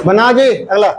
बना जी अगला।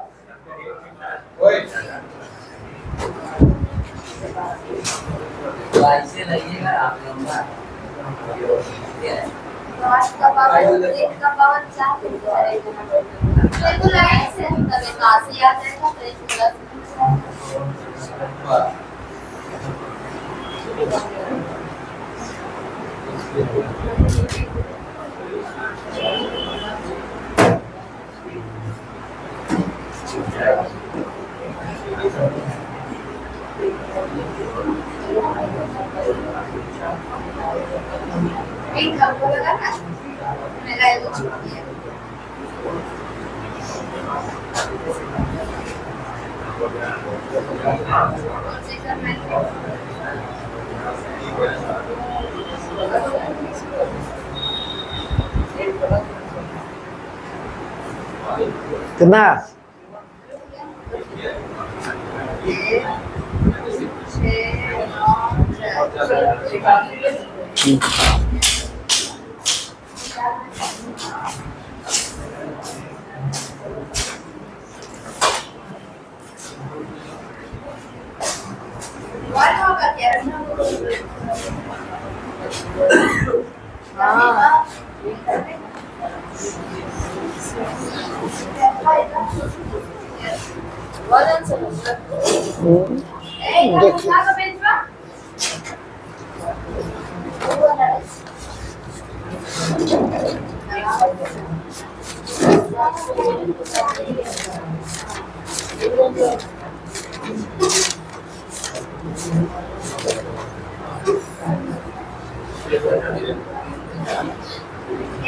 कितना?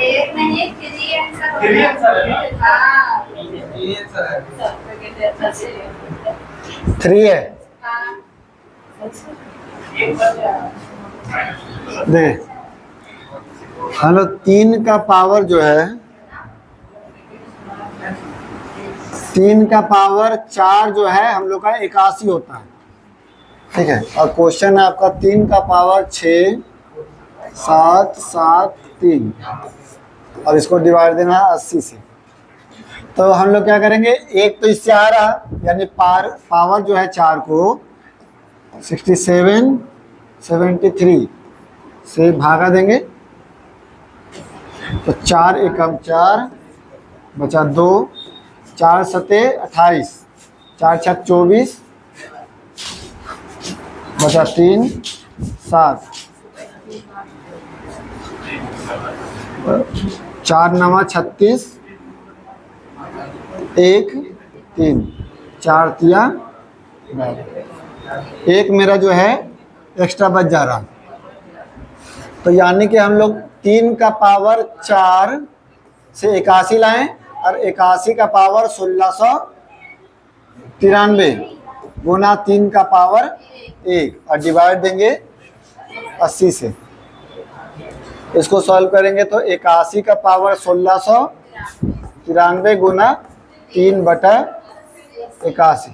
एक नहीं थ्री है। देख हम लोग 3 का पावर जो है 3 का पावर 4 जो है हम लोग का 81 होता है, ठीक है। और क्वेश्चन है आपका 3 का पावर 6 7 7 3 और इसको डिवाइड देना है 80 से। तो हम लोग क्या करेंगे, एक तो इससे आ रहा यानी पावर जो है 4 को 67 73 से भागा देंगे तो 4 एकम 4 बचा 2 4 सते 28 4 छक 24 बचा 3 7 4 नवा 36 1 3 4 तिया 1 मेरा जो है एक्स्ट्रा बच जा रहा। तो यानी कि हम लोग 3 का पावर 4 से 81 लाएं और 81 का पावर 1693 गुना 3 का पावर 1 और डिवाइड देंगे 80 से। इसको सॉल्व करेंगे तो 81 का पावर 1693 गुना 3/81 80।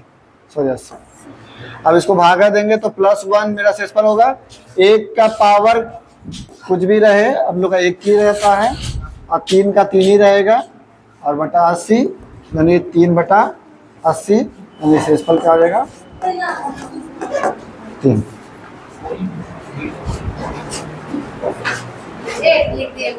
अब इसको भागा देंगे तो +1 मेरा शेषफल होगा। 1 का पावर कुछ भी रहे हम लोग का 1 ही रहता है और 3 का 3 ही रहेगा और बटा 80 यानी 3/80 यानी शेषफल क्या आ जाएगा 3। लिख दिए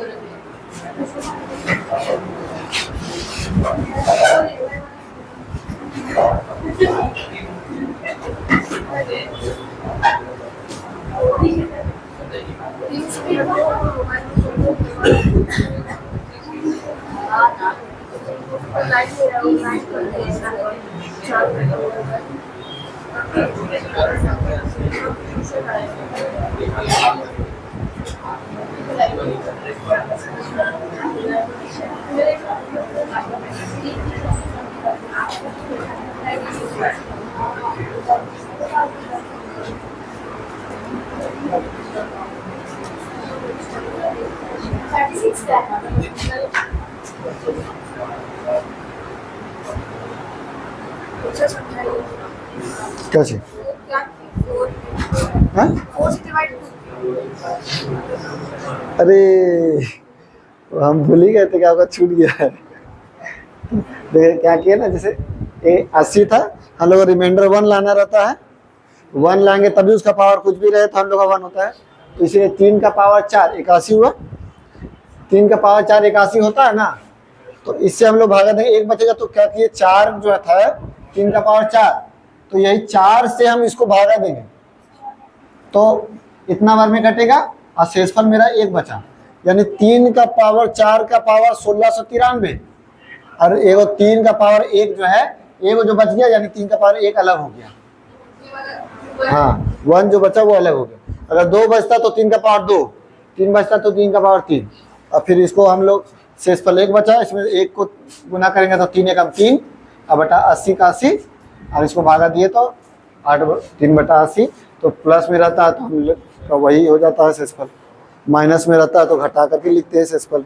क्या चाहिए? हाँ? अरे हम भूल ही गए थे कि आपका छूट गया है। देखिए क्या किया ना, जैसे 80 था, हम लोग रिमाइंडर 1 लाना रहता है, 1 लाएंगे तभी उसका पावर कुछ भी रहे तो हम लोग का 1 होता है। तो इसलिए 3 का पावर 4 81 हुआ, 3 का पावर 4 81 होता है ना, तो इससे हम लोग भागा देंगे, एक बचेगा। तो क्या किए, 4 जो था 3 का पावर 4, तो यही 4 से हम इसको भागा देंगे तो इतना बार में कटेगा और शेषफल मेरा 1 बचा, यानी 3 का पावर 4 का पावर 1693 और एगो 3 का पावर 1 जो है, एगो जो बच गया यानी 3 का पावर 1 अलग हो गया। हाँ, 1 जो बचा वो अलग हो गया। अगर 2 बचता तो 3 का पावर 2, 3 बचता तो 3 का पावर 3, और फिर इसको हम लोग शेषफल 1 बचा, इसमें 1 को गुना करेंगे तो 3 एकम 3 और बटा 80 का 80, और इसको भागा दिए तो 3 बटा 80, तो प्लस में रहता है तो हम लोग का वही हो जाता है शेषफल, माइनस में रहता है तो घटा करके लिखते हैं शेषफल।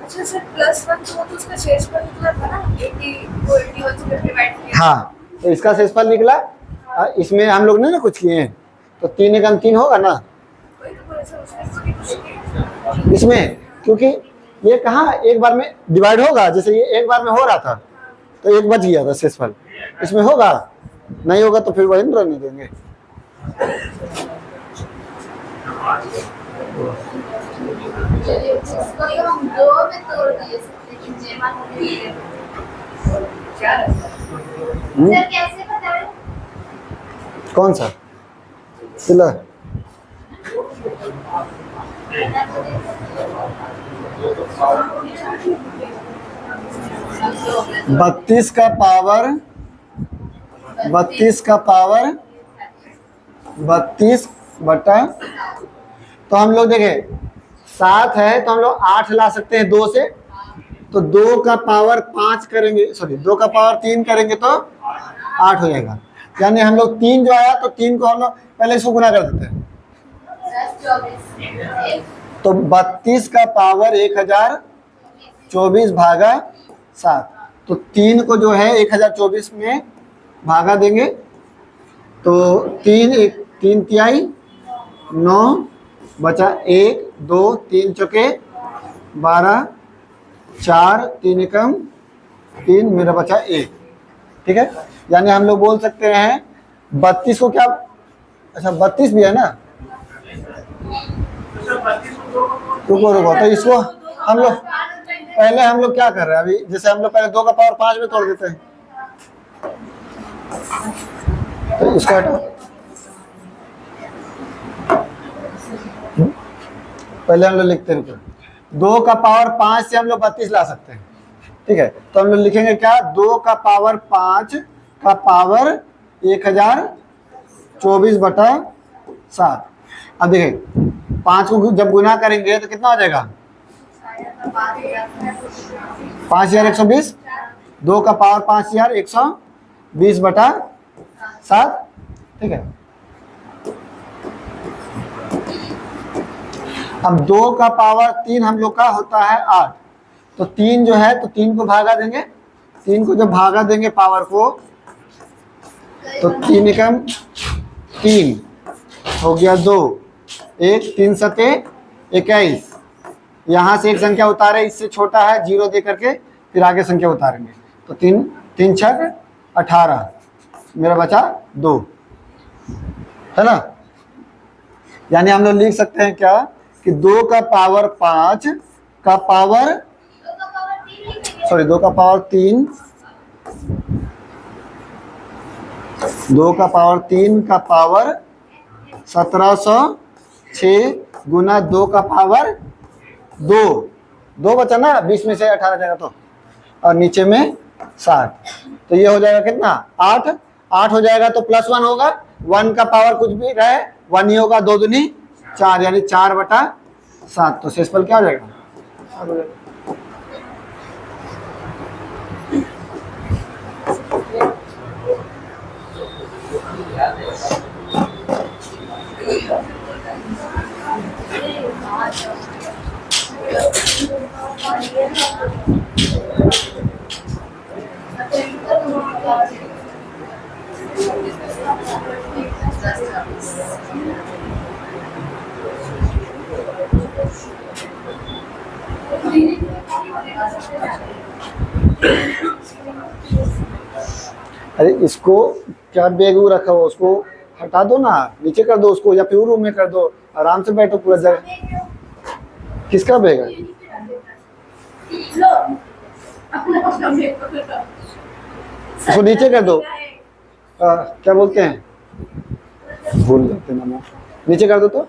अच्छा सर, +1 तो उसका शेषफल निकला था ना, 80 को 81 से डिवाइड किया। हाँ, तो इसका शेषफल निकला, इसमें हम लोग ने ना कुछ किए हैं तो 3 एकम 3 होगा ना वही तो बोले सर, उसमें तो नहीं कुछ किया। इसमें, क्योंकि ये कहाँ एक बार में डिवाइड होगा, जैसे ये एक बार में हो रहा था तो 1 बच गया था शेषफल, इसमें होगा नहीं होगा तो फिर वही न रहने देंगे। इसको तो हम 2 में तोड़ दिए, लेकिन जेमा सर कैसे बताएं? कौन सा सिला? 32 का पावर 32 बटा, तो हम लोग देखें 7 है तो हम लोग 8 ला सकते हैं 2 से, तो 2 का पावर 5 करेंगे, सॉरी 2 का पावर 3 करेंगे तो 8 हो जाएगा। यानी हम लोग 3 जो आया तो 3 को हम लोग पहले इसको गुना कर देते हैं, 10 तो 32 का पावर 1024 भागा 7, तो 3 को जो है 1024 में भागा देंगे तो 3 तिहाई 9 बचा 1 2 3 चौके 12 4 3 एकम 3 मेरा बचा 1, ठीक है। यानी हम लोग बोल सकते हैं 32 को क्या, अच्छा 32 भी है ना, रुको तो इसको हम लोग पहले हम लोग क्या कर रहे हैं अभी, जैसे हम लोग पहले 2 का पावर 5 में तोड़ देते हैं, तो इसको हटाओ, पहले हम लोग लिखते हैं 2 का पावर 5 से हम लोग 32 ला सकते हैं, ठीक है। तो हम लोग लिखेंगे क्या, 2 का पावर 5 का पावर 1024 बटा 7। अब देखिए 5 को जब गुना करेंगे तो कितना हो जाएगा, 5120, 2 का पावर 5120 बटा 7, ठीक है। अब 2 का पावर 3 हम लोग का होता है 8, तो 3 जो है तो 3 को भागा देंगे, 3 को जब भागा देंगे पावर को तो 3 एकम 3 हो गया 2, 1 3 सते 21, यहाँ से एक संख्या उतारे, इससे छोटा है 0 दे करके फिर आगे संख्या उतारेंगे, तो 3 छक 18 मेरा बचा 2, है ना। यानी हम लोग लिख सकते हैं क्या कि 2 का पावर 5 का पावर, सॉरी 2 का पावर 3, 2 का पावर 3 का पावर 1706 गुना 2 का पावर 2 बचा ना, 20 में से 18 जाएगा तो, और नीचे में 60, तो ये हो जाएगा कितना 8, 8 हो जाएगा तो +1 होगा, 1 का पावर कुछ भी रहे 1 ही होगा, 2 दूनी 4 यानी 4/7। तो शेषफल क्या हो जाएगा? अरे इसको क्या बैग रखा हो, उसको हटा दो ना, नीचे कर दो उसको, या फिर रूम में कर दो, आराम से बैठो पूरा जगह। किसका बैग है? उसको नीचे कर दो। क्या बोलते हैं, भूल जाते ना, नीचे कर दो तो।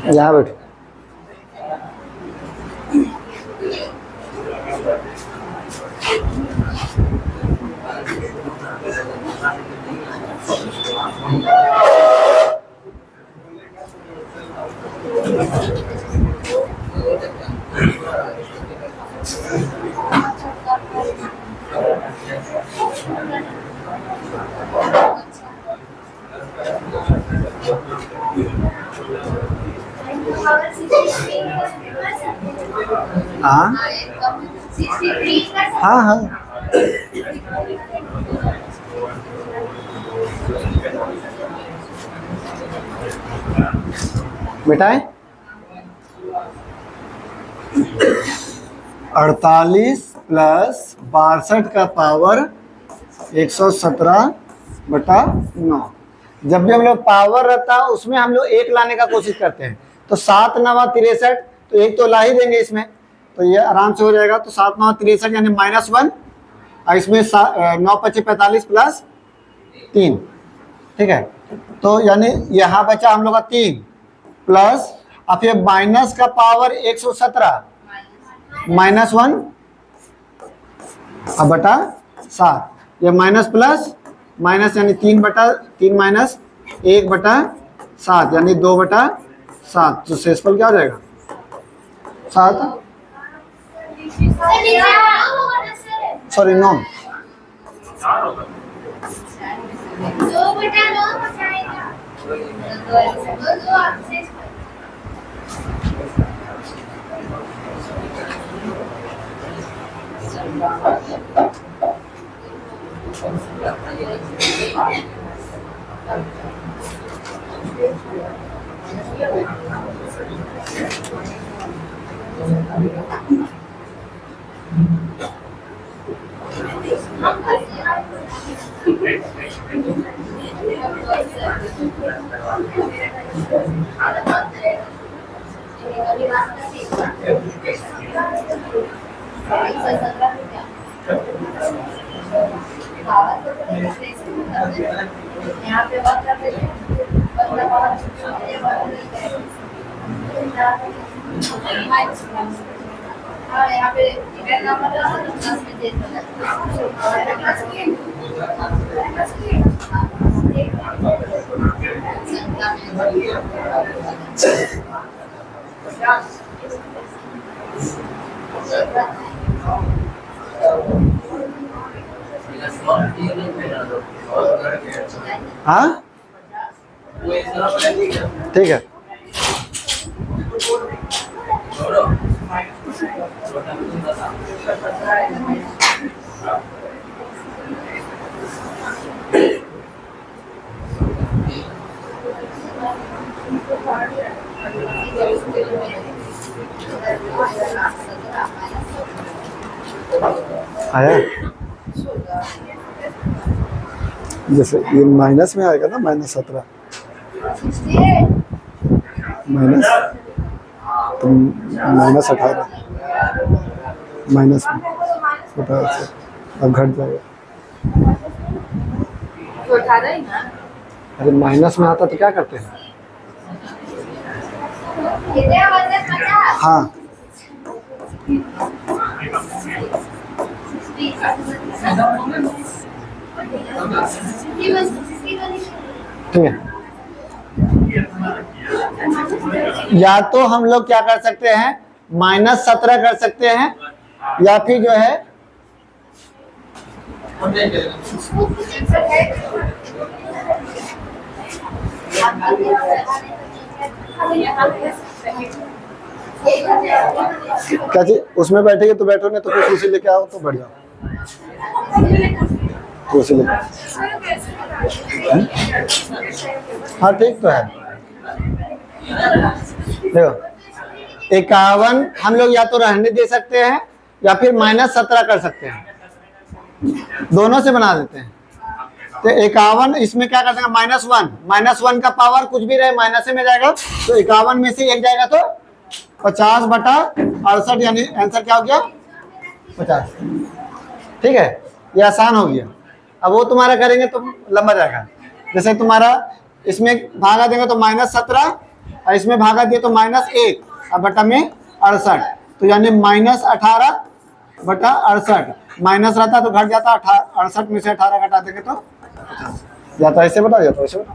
यहाँ बैठो। हाँ हाँ हाँ, बेटा 48 + 62 का पावर 117/9। जब भी हम लोग पावर रहता है उसमें हम लोग एक लाने का कोशिश करते हैं, तो 7 9 63, तो एक तो ला ही देंगे इसमें, तो ये आराम से हो जाएगा। तो 7 9 63 यानी -1, और इसमें 9 5 45 + 3, ठीक है। तो यानी यहाँ बचा हम लोग का 3 प्लस, अब ये माइनस का पावर 117 -1 अब बटा 7, ये माइनस प्लस माइनस यानी 3/3 माइनस 1/7 यानी 2/7। तो शेषफल क्या हो जाएगा? 7, सॉरी 9। यहाँ पे बात करते हैं हाँ यहाँ पे इवेंट नंबर प्लस में दे हाँ ठीक है। आया जैसे ये माइनस में आएगा ना, -17 माइनस तो -18 माइनस में अब घट जाएगा। अरे माइनस में आता तो क्या करते हैं? हाँ ठीक है। या तो हम लोग क्या कर सकते हैं, -17 कर सकते हैं, या फिर जो है क्या चीज उसमें बैठेंगे तो बैठो, नहीं तो फिर कुर्सी लेके आओ तो बढ़िया। कुर्सी लेके हाँ ठीक तो है। देखो 51 हम लोग या तो रहने दे सकते हैं या फिर -17 कर सकते हैं, दोनों से बना देते हैं। तो 51 इसमें क्या कर देंगे, -1 का पावर कुछ भी रहे माइनस में जाएगा, तो 51 में से 1 जाएगा तो 50/68, यानी आंसर क्या हो गया 50। ठीक है, ये आसान हो गया। अब वो तुम्हारा करेंगे तो लंबा जाएगा। जैसे तुम्हारा इसमें भागा देंगे तो -17 और इसमें भागा दिए तो -1 और बटा में 68, तो यानी -18/68 माइनस रहता तो घट जाता, 68 में से 18 घटा देंगे तो या तो ऐसे बता, या तो ऐसे बता।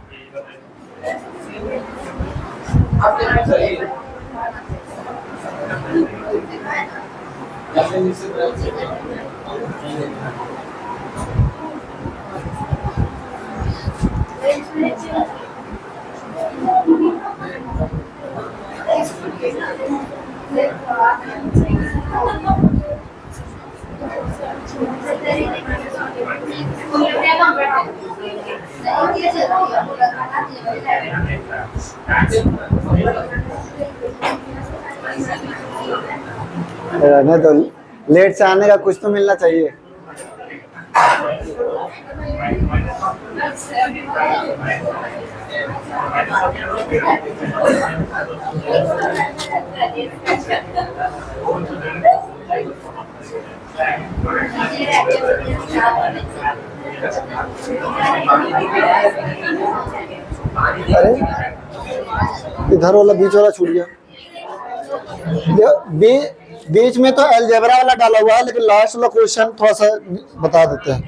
नहीं तो लेट से आने का कुछ तो मिलना चाहिए। अरे इधर वाला बीच वाला छूट गया। बीच में तो अलजेब्रा वाला डाला हुआ है, लेकिन लास्ट वाला क्वेश्चन थोड़ा सा बता देते हैं।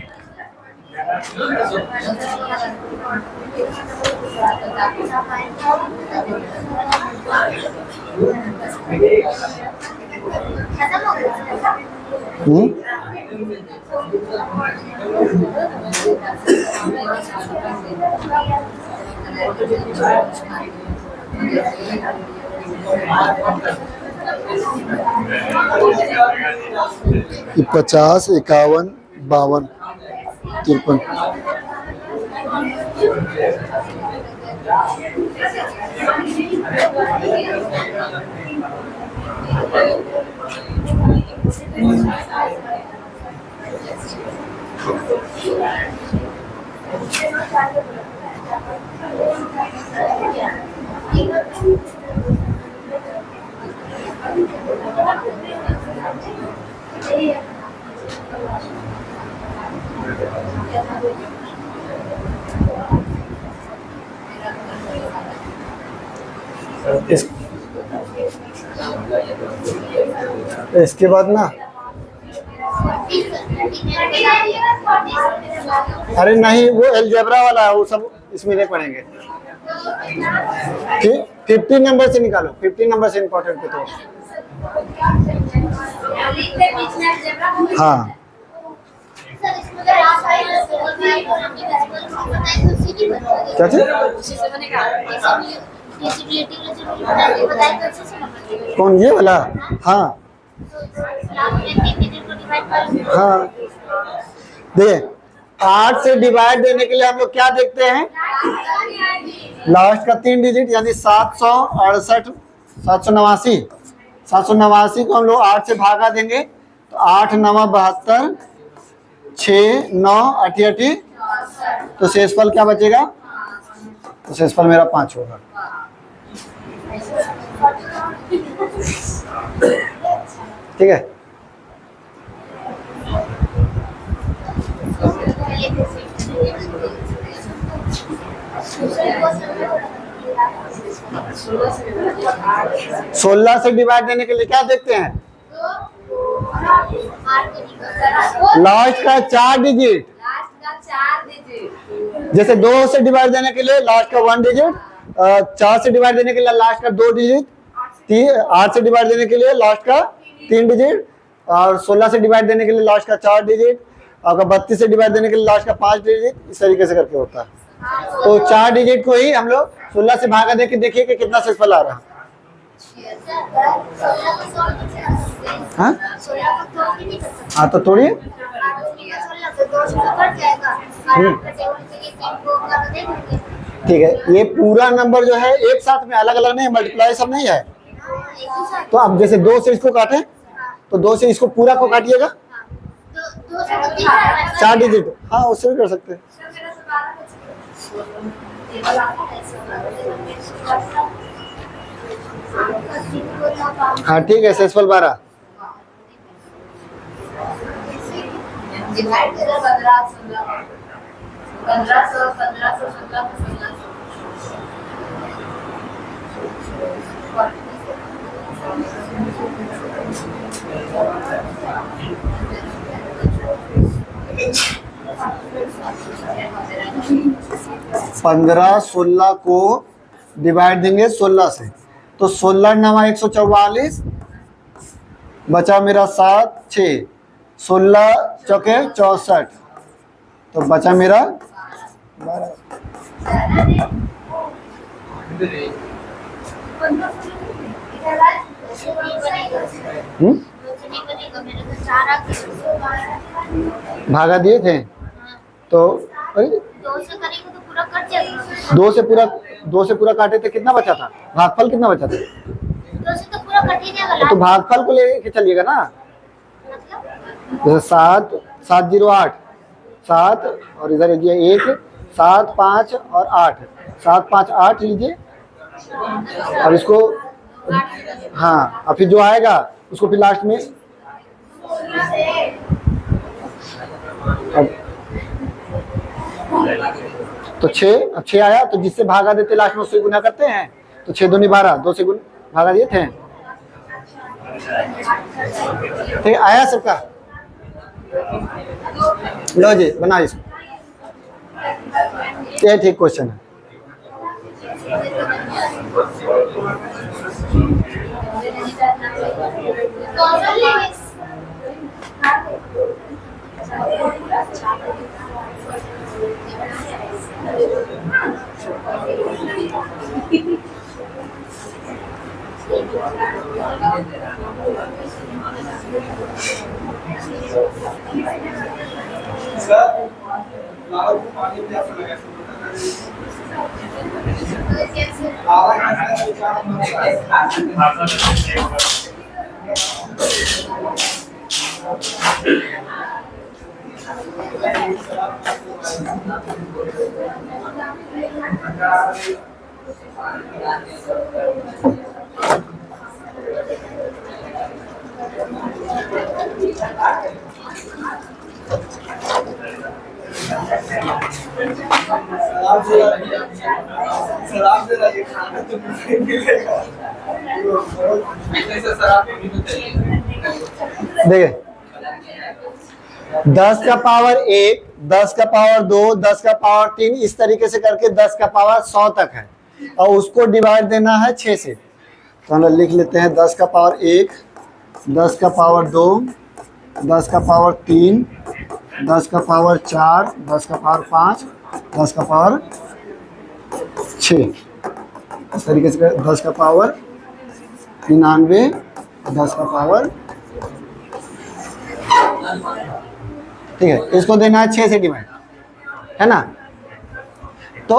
ये 50, 51, 52, 53। इस, इसके बाद ना, अरे नहीं वो अलजेब्रा वाला है, वो सब इसमें नहीं पढ़ेंगे। 15 नंबर से निकालो, 15 नंबर से इम्पोर्टेंट है तो। हाँ क्या चीज? कौन ये वाला? हाँ हाँ देखिए, 8 से डिवाइड देने के लिए हम लोग क्या देखते हैं? लास्ट का 3 डिजिट, यानी 768, 789। 789 को हम लोग 8 से भागा देंगे तो 8 9 72, 6 9 88, तो शेषफल क्या बचेगा? तो शेषफल मेरा 5 होगा। ठीक है, सोलह से डिवाइड देने के लिए क्या देखते हैं? लास्ट का 4 डिजिट। जैसे 2 से डिवाइड देने के लिए लास्ट का 1 डिजिट, 4 से डिवाइड देने के लिए लास्ट का 2 डिजिट, 8 से डिवाइड देने के लिए लास्ट का 3 डिजिट, और 16 से डिवाइड देने के लिए लास्ट का 4 डिजिट, और 32 से डिवाइड देने के लिए लास्ट का 5 डिजिट। इस तरीके से करके होता है। तो 4 डिजिट को ही हम लोग 16 से भागा देके देखिए कि कितना शेषफल आ रहा है। हाँ तो तोड़िए। ठीक है, ये पूरा नंबर जो है एक साथ में, अलग अलग नहीं, मल्टीप्लाई सब नहीं है। तो अब जैसे 2 से इसको काटें तो 2 से इसको पूरा को काटिएगा, 4 डिजिट। हाँ उससे भी कर सकते हैं। हाँ ठीक है, शेषफल 12। पंद्रह 16 को डिवाइड देंगे 16 से, तो 16 9 144, बचा मेरा 7 6, 16 चौके 64, तो बचा मेरा 12। भागा दिए थे तो 2 से पूरा काटे थे, कितना बचा था? भागफल कितना बचा था? 2 से तो पूरा कट ही जाएगा। तो भागफल को लेके चलिएगा ना। जैसे 7 7 0 8, 7 और इधर लीजिए 1, 7 5 और 8, 7 5 8 लीजिए, और इसको हाँ, और फिर जो आएगा उसको फिर लास्ट में तो 6 आया, तो जिससे भागा देते लास्ट में उससे गुना करते हैं, तो 6 दूनी 12, 2 से गुना भागा दिए थे। ठीक आया सबका? लो जी बना इसको, ये ठीक क्वेश्चन है। देखिए 10 का पावर 1, 10 का पावर 2, 10 का पावर 3, इस तरीके से करके 10 का पावर 100 तक है और उसको डिवाइड देना है 6 से। तो हम लोग लिख लेते हैं 10 का पावर 1, 10 का पावर 2, 10 का पावर 3, 10 का पावर 4, 10 का पावर 5, 10 का पावर 6, इस तरीके से 10 का पावर 99, 10 का पावर, ठीक है, इसको देना है 6 से डिवाइड, है ना। तो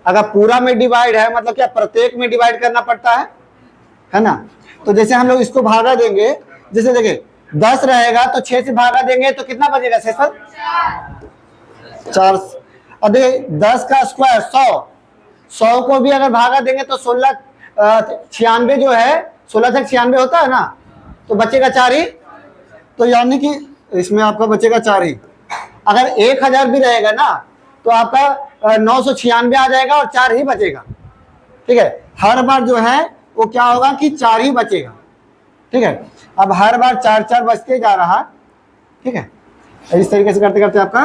अगर पूरा में डिवाइड है मतलब क्या प्रत्येक में डिवाइड करना पड़ता है ना। तो जैसे हम लोग इसको भागा देंगे, जैसे देखिए 10 रहेगा तो 6 से भागा देंगे तो कितना बचेगा शेषफल 4। और देखिए 10 का स्क्वायर 100 को भी अगर भागा देंगे तो 96 जो है 16 तक 96 होता है ना, तो बचेगा 4 ही। तो यानी कि इसमें आपका बचेगा 4 ही। अगर 1000 भी रहेगा ना तो आपका 996 आ जाएगा और 4 ही बचेगा, ठीक है। हर बार जो है वो क्या होगा कि 4 ही बचेगा, ठीक है। अब हर बार 4 बचते जा रहा, ठीक है। इस तरीके से करते करते आपका,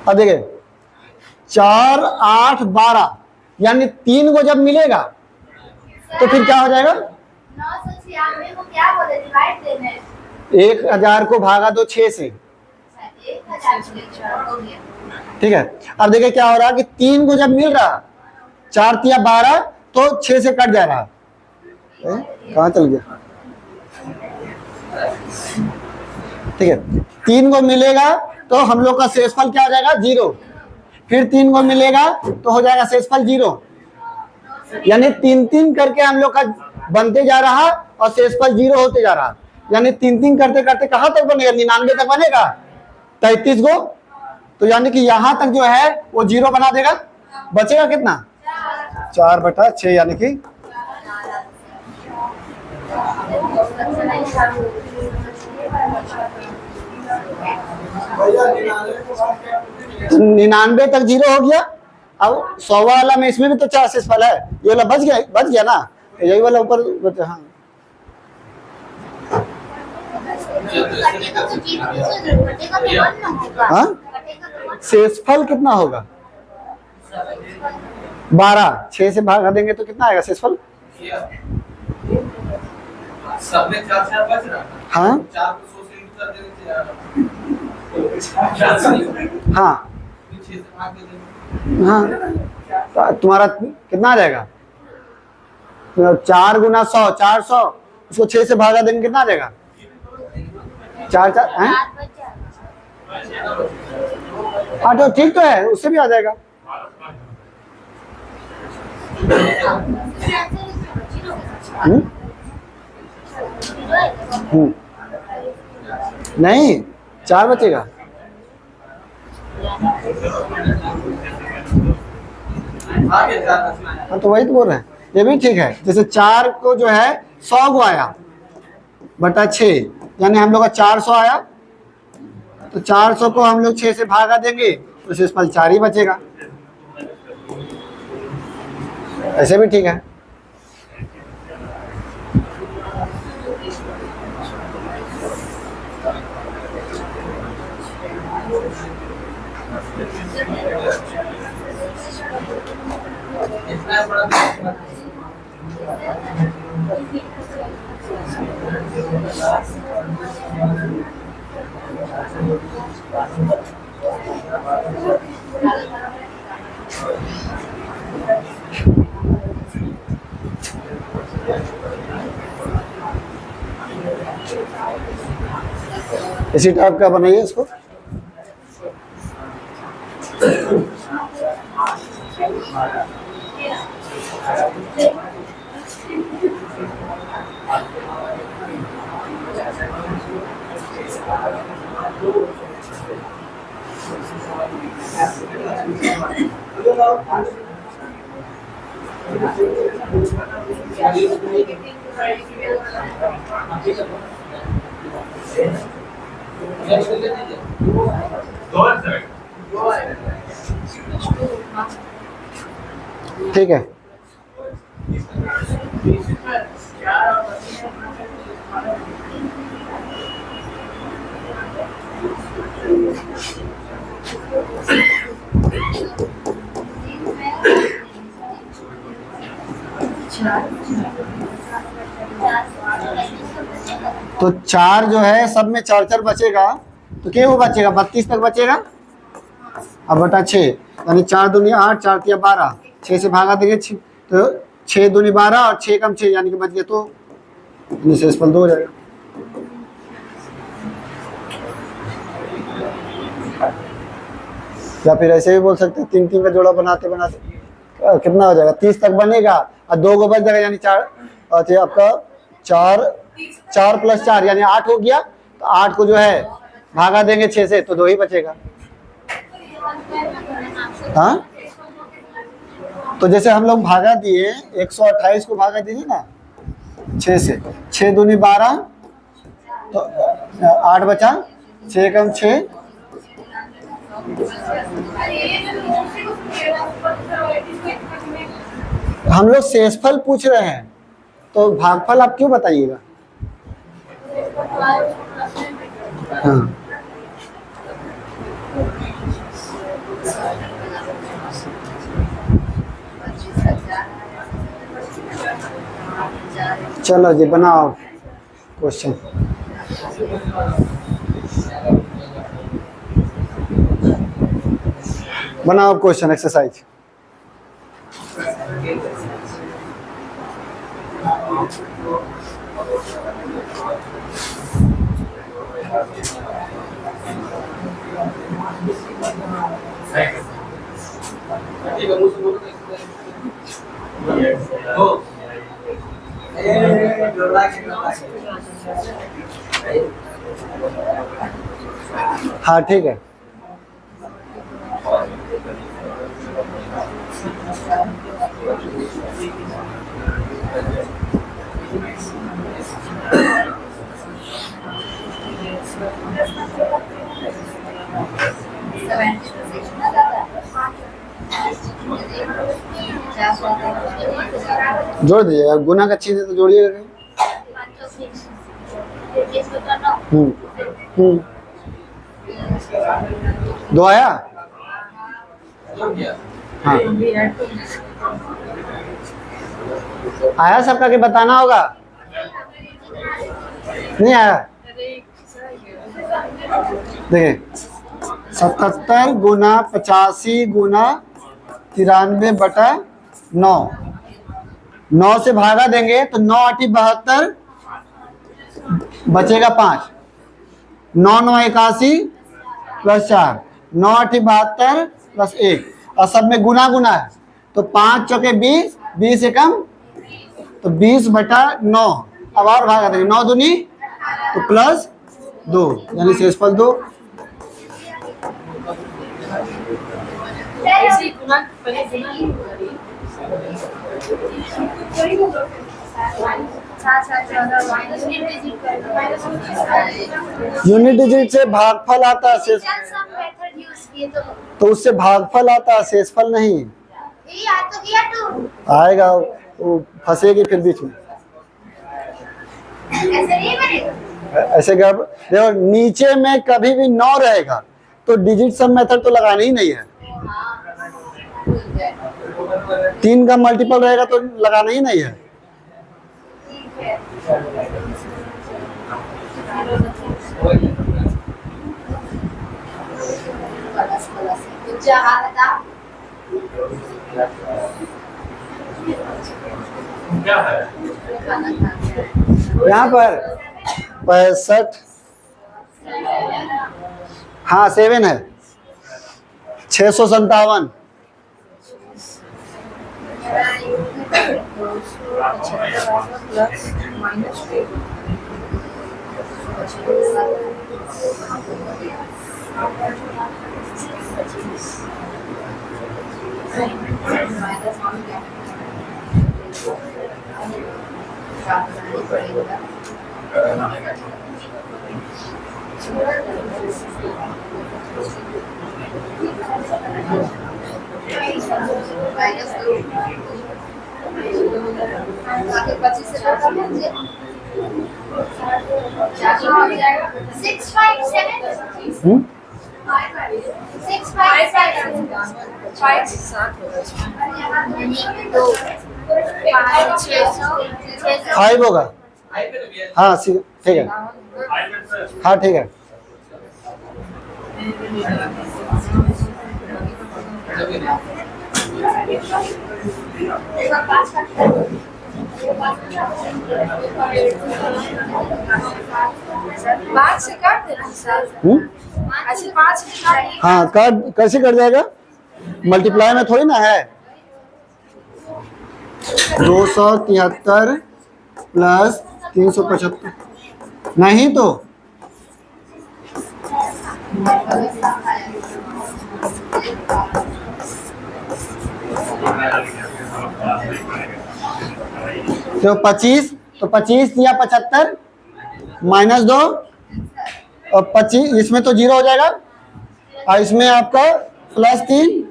अब देखिए 4, 8, 12 यानी 3 को जब मिलेगा तो फिर क्या हो जाएगा 996 को क्या बोले डिवाइड देना है 1000 को भागा दो 6 से, 1000 हो गया। ठीक है। अब देखिए क्या हो रहा है कि 3 को जब मिल रहा 4 तिया 12 तो 6 से कट जा रहा, कहाँ चल गया, ठीक है। 3 को मिलेगा तो हम लोग का शेषफल क्या हो जाएगा 0, फिर 3 को मिलेगा तो हो जाएगा शेषफल 0, यानी 3 करके हम लोग का बनते जा रहा और शेषफल 0 होते जा रहा, यानी 3 करते करते कहां तक बनेगा 99 तक बनेगा 33 को। तो यानी कि यहां तक जो है वो 0 बना देगा, बचेगा कितना 4/6, यानी कि तो 99 तक 0 हो गया। अब 100 वाला में इसमें भी तो 4 शेषफल है, ये वाला बच गया ना, यही वाला ऊपर, हाँ हाँ शेषफल कितना होगा 12, 6 से भागा देंगे तो कितना आएगा शेषफल, हाँ हाँ हाँ, तो तुम्हारा कितना आ जाएगा 4 गुना 100 400, उसको 6 से भागा देंगे कितना आ जाएगा 4 हैं, हाँ तो ठीक तो है, उससे भी आ जाएगा। नहीं 4 बचेगा, हाँ तो वही तो बोल रहे हैं, ये भी ठीक है। जैसे 4 को जो है 100 को आया बटा 6, यानी हम लोग का 400 आया, तो 400 को हम लोग 6 से भागा देंगे तो शेषफल 4 ही बचेगा, ऐसे भी ठीक है। इसी टाइप का बनाइए इसको, ठीक है। तो 4 जो है सब में 4 बचेगा, तो क्या वो बचेगा 32 तक बचेगा। अब बटा 6 यानी 4 दूनी 8, 4 तिया 12, 6 से भागा देंगे तो 6 दूनी 12 और 6 कम 6 यानी कि बच गया, तो शेषफल 2 हो जाएगा। या फिर ऐसे भी बोल सकते हैं 3 3 का जोड़ा बनाते बनाते कितना हो जाएगा 30 तक बनेगा और 2 को बच जाएगा यानी 4 आपका 4 प्लस 4 यानी 8 हो गया। तो 8 को जो है भागा देंगे 6 से तो 2 ही बचेगा। हाँ, तो जैसे हम लोग भागा दिए 128 को भागा दीजिए ना 6 से, 6 दूनी 12 तो 8 बचा, 6 कम 6, हम लोग शेषफल पूछ रहे हैं तो भागफल आप क्यों बताइएगा। हाँ, चलो जी बनाओ क्वेश्चन। बनाओ क्वेश्चन एक्सरसाइज। हाँ ठीक है। जोड़ दीजिएगा, गुना का चीज है तो जोड़िएगा। दो आया। हाँ आया सबका कि बताना होगा, नहीं आया। देखिए 77 गुना 85 गुना 93 बटा 9, 9 से भागा देंगे तो 9 8 72 बचेगा 5, 9 9 81 प्लस 4, 9 8 72 प्लस 1 और सब में गुना गुना है तो 5 चौके 20, 20 से कम तो 20 बटा 9। अब और भागा देंगे 9 दूनी तो प्लस 2 यानी शेषफल 2। यूनिट डिजिट से भागफल आता है, तो उससे भागफल आता है, शेषफल नहीं आएगा, वो फंसेगी फिर बीच में। ऐसे देखो नीचे में कभी भी 9 रहेगा तो डिजिट सम मेथड तो लगाना ही नहीं है, 3 का मल्टीपल रहेगा तो लगाना ही नहीं है। यहाँ पर 65, हाँ 7 है, 657 5 पच्चीस से 657 फाइव होगा। हाँ ठीक है। हाँ ठीक है। पाँच से काट देना सर। अच्छा पाँच से काट। हाँ काट, कैसे कट जाएगा? मल्टीप्लाई में थोड़ी ना है। 273 प्लस 375 नहीं तो तो 25, तो 25 या 75 माइनस 2 और 25, इसमें तो 0 हो जाएगा और इसमें आपका +3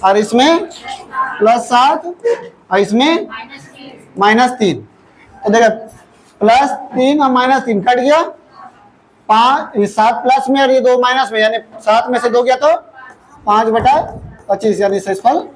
और इसमें +7 और इसमें -3। तो देखो +3 और -3 कट गया। 5, 7 प्लस में और ये 2 माइनस में, यानी 7 में से 2 गया तो 5/25 यानी शेषफल।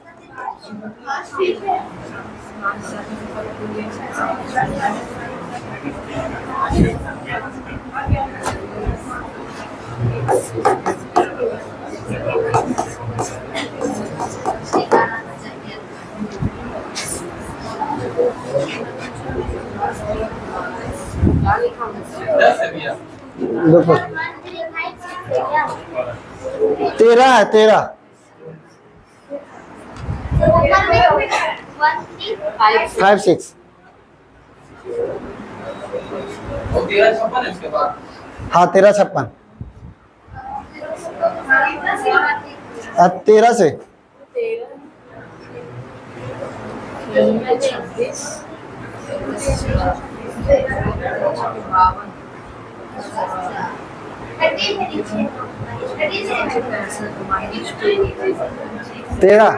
देखो 13 है, 13 5 6। हाँ 13 56 13 से तेरह।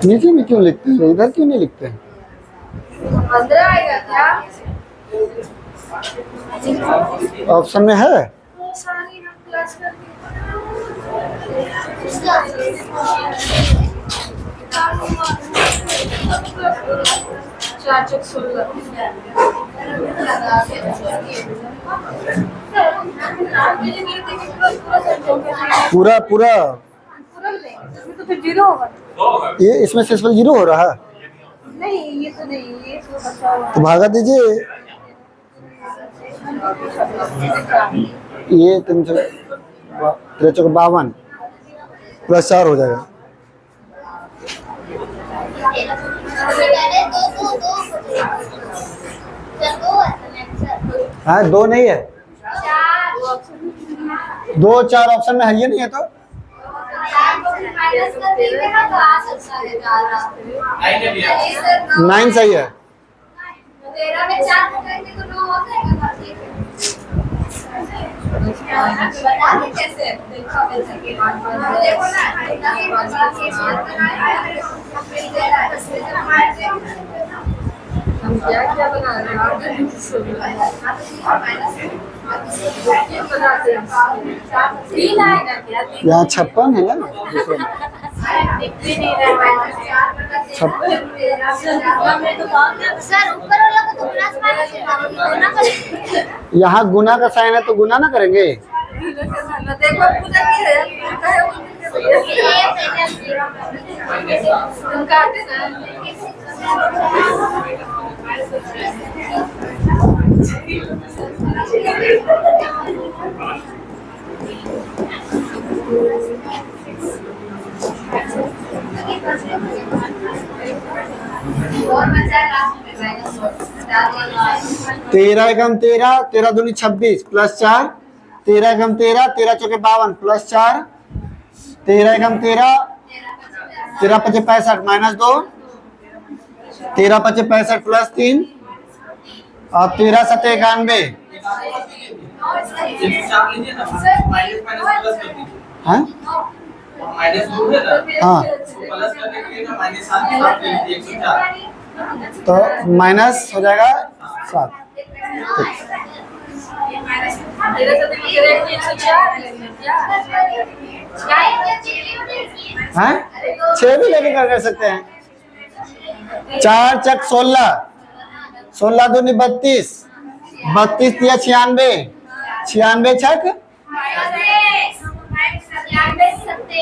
नीचे में क्यों लिखते हैं, इधर क्यों नहीं लिखते हैं? 15 आएगा क्या? ऑप्शन में है। सारी हम क्लास करके 4 16 पूरा पूरा इसमें तो फिर 0 होगा। ये इसमें शेषफल 0 हो रहा है। नहीं ये तो नहीं, ये तो बचा हुआ तो भागा दीजिए। ये 352 प्लस 4 हो जाएगा। हाँ 2 नहीं है, 2 4 ऑप्शन में है, ये नहीं है तो 9 सही है। 13 में 4 करेंगे तो 9 हो जाएगा। बता दे कैसे, देखो ना हम क्या क्या बना रहे हैं। यहाँ 56 है ना, सर ऊपर वाला को तो प्लस माइनस यहाँ गुना का साइन है तो गुना ना करेंगे। और बचा है लास्ट में -1 13 एकम 13, 13 दूनी 26 प्लस 4, 13 एकम 13, 13 चौके 52 प्लस 4, 13 एकम 13, 13 पचे 65 -2, 13 पचे 65 प्लस 3 और 13 सते 91। हाँ हाँ तो माइनस हो जाएगा 7। हाँ 6 भी लेके कर सकते हैं। 4 चक 16, 16 दूनी 32, 32 दिया 96, 96 छक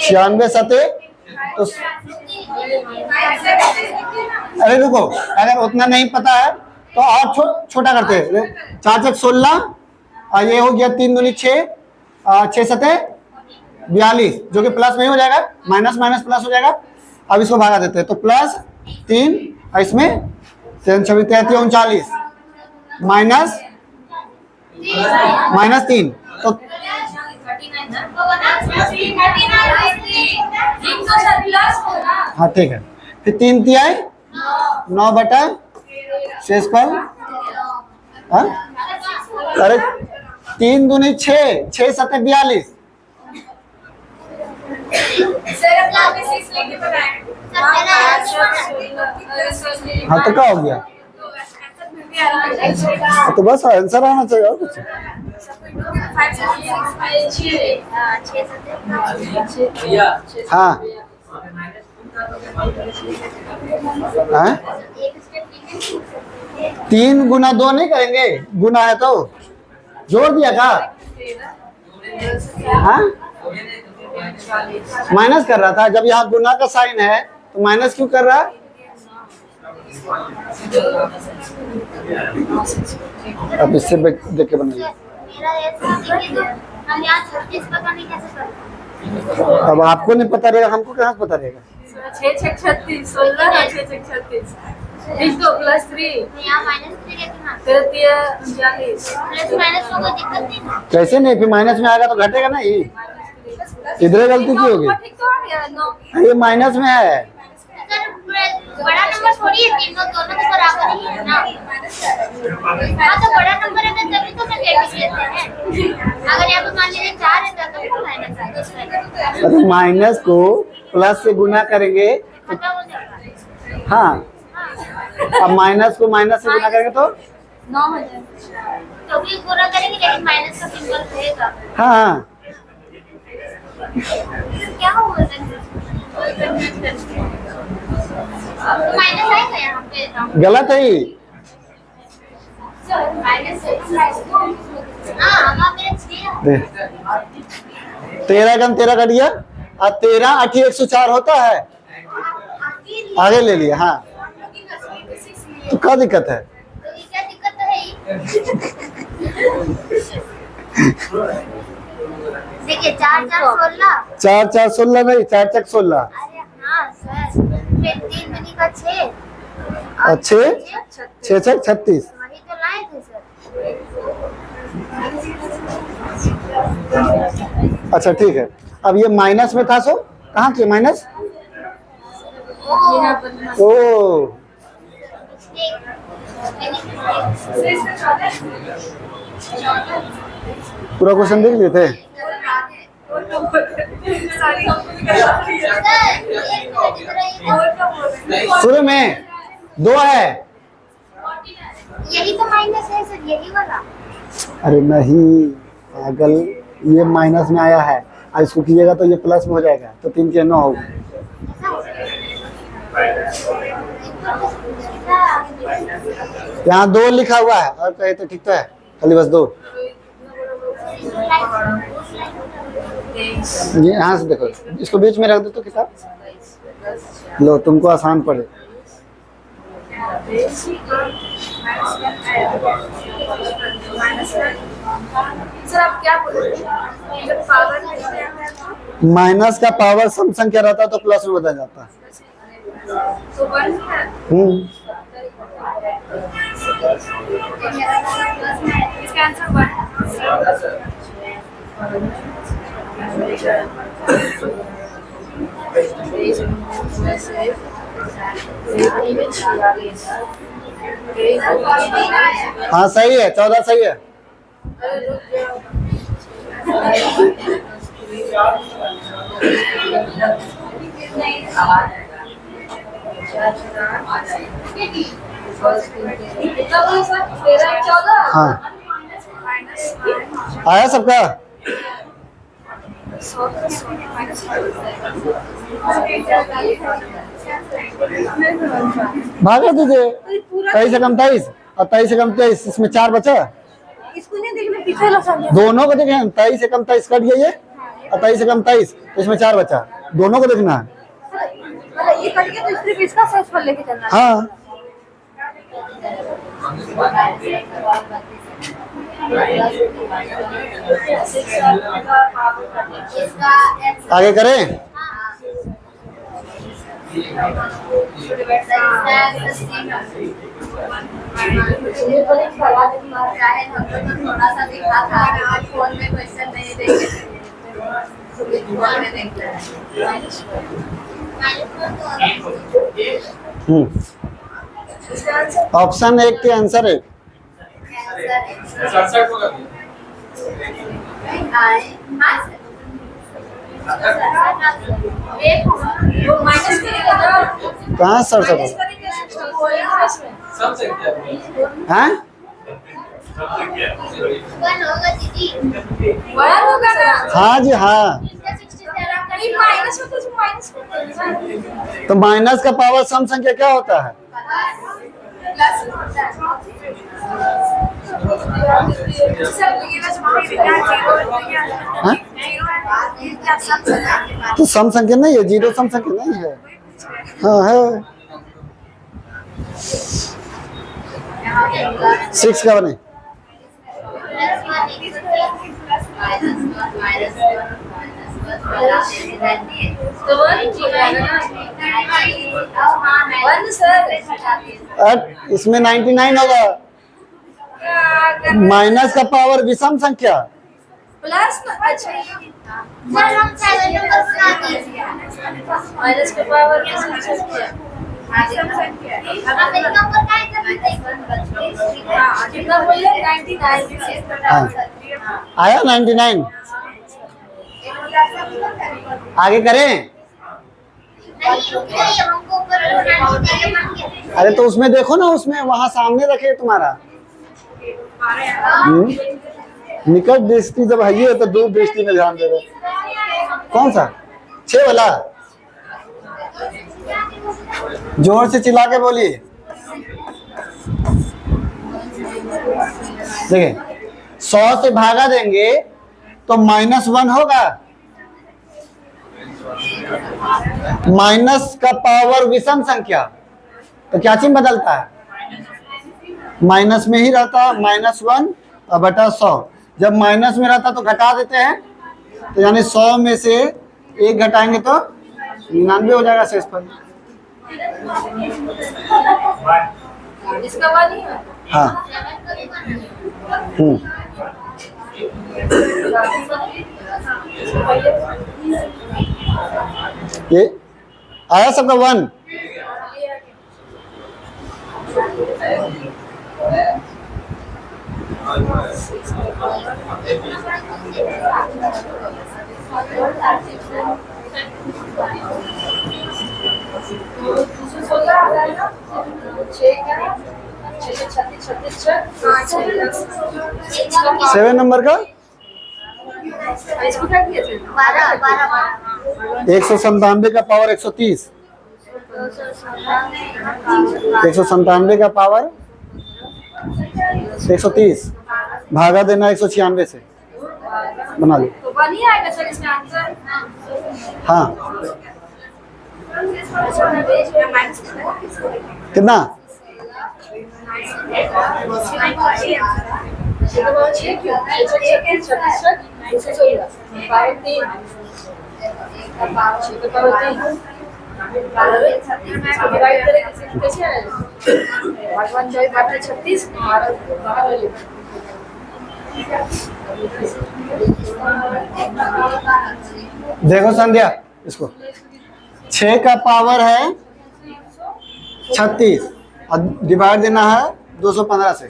96 सते तो अरे रुको, अगर उतना नहीं पता है तो और छोटा करते हैं। 4 चक 16 और ये हो गया 3 दूनी 6, 6 सते 42 जो कि प्लस में हो जाएगा, माइनस माइनस प्लस हो जाएगा। अब इसको भागा देते हैं तो प्लस 3 और इसमें 3 छब्बीस 39 माइनस -3 तो हाँ ठीक है। फिर 3 तिहाई 9 बटा शेष पर हाँ? अरे 3 दूनी 6, 6 सते 42 हाँ तो क्या हो गया? तो बस आंसर आना चाहिए और कुछ। हाँ हाँ 3 गुना 2 नहीं करेंगे, गुना है तो जोड़ दिया था। हाँ माइनस कर रहा था, जब यहाँ गुना का साइन है तो माइनस क्यों कर रहा है? अब इससे देख के बनाइए। अब आपको नहीं पता रहेगा, हमको कहाँ पता रहेगा? 6 छक 36 16 6 छक 36 इसको प्लस 3 फिर 39 कैसे नहीं? फिर माइनस में आएगा तो घटेगा ना ही। इधर गलती क्यों होगी? ये माइनस में है। बड़ा नंबर थोड़ी है, तीनों दोनों तो बराबर ही है ना। हाँ तो बड़ा नंबर है तभी तो मैं लेके लेते हैं। अगर यहाँ पे मान लीजिए 4 है तो माइनस आएगा। तो माइनस को प्लस से गुना करेंगे खत्म हो जाएगा। हाँ अब माइनस को माइनस से गुना करेंगे तो 9 हो जाएगा। तो भी गुना करेंगे लेकिन माइनस का सिंबल रहेगा। हाँ क्या होगा? माइनस आएगा यहाँ पे। गलत है ही। माइनस हाँ 13 कम 13 कट गया और 13 8 104 होता है, आगे ले लिया। हाँ तो क्या दिक्कत है? तो ये क्या दिक्कत है ही? देखिए 4 4 16 4 4 16 नहीं, 4 चक 16। अरे हाँ सर, फिर 3 दूनी का 6 और 6 छक 36। वही तो लाए थे सर। अच्छा ठीक है। अब ये माइनस में था, सो कहाँ के माइनस? ओ पूरा क्वेश्चन देख लिए थे। शुरू में 2 है। यही तो माइनस है सर, यही वाला। अरे नहीं पागल, ये माइनस में आया है और इसको कीजिएगा तो ये प्लस में हो जाएगा, तो 3 के 9 होगा। यहाँ 2 लिखा हुआ है और कहे तो ठीक तो है, खाली बस 2। ये यहाँ से देखो, इसको बीच में रख दो तो किताब लो, तुमको आसान पड़े। सर आप क्या बोल रहे हैं जब पावर करते हैं माइनस का पावर सम संख्या रहता है तो प्लस में बदल जाता है। तो 1 है इसका आंसर 1 हाँ सही है, 14 सही है। हाँ आया सबका? भागा दीजिए। 23 से कम 23 और 23 से कम 23, इसमें 4 बचा। इसको नहीं देखना, पीछे ला समझ। दोनों को देखें, 23 से कम 23 कट गई है और 23 से कम 23, तो इसमें 4 बचा। दोनों को देखना है। ये कट गया तो सिर्फ इसका सर्च पर लेके चलना है। हाँ आगे करें। थोड़ा सा दिखा था फोन में क्वेश्चन नहीं देखे ऑप्शन 1 के आंसर है। कहाँ सर हाँ हाँ जी हाँ। तो माइनस का पावर सम संख्या क्या होता है? हाँ? तो सम संख्या नहीं है, जीरो सम संख्या नहीं है। हाँ है। 6 का बने। इसमें 99 होगा। माइनस का पावर विषम संख्या प्लस अच्छा माइनस का पावर कितना बोले 99 हाँ आया 99। आगे करें। अरे तो उसमें देखो ना, उसमें वहां सामने रखे तुम्हारा। निकट दृष्टि जब है ये तो दूर दृष्टि में ध्यान दे रहे। कौन सा 6 वाला? जोर से चिल्ला के बोलिए। देखिए 100 से भागा देंगे तो -1 होगा। माइनस का पावर विषम संख्या तो क्या चिन्ह बदलता है? माइनस में ही रहता है, -1 और बटा 100। जब माइनस में रहता तो घटा देते हैं, तो यानी 100 में से 1 घटाएंगे तो 99 हो जाएगा शेष पर। इसका 1 ही है। हाँ ये आया सबका 1। सेवन नंबर का 197 का पावर 130। 197 का पावर 130 भागा देना 196 से, बना लो। तो 1 ही आएगा सर इसका आंसर। हाँ कितना भगवान जय बात 36 देखो संध्या, इसको 6 का पावर है 36 और डिवाइड देना है 215 से।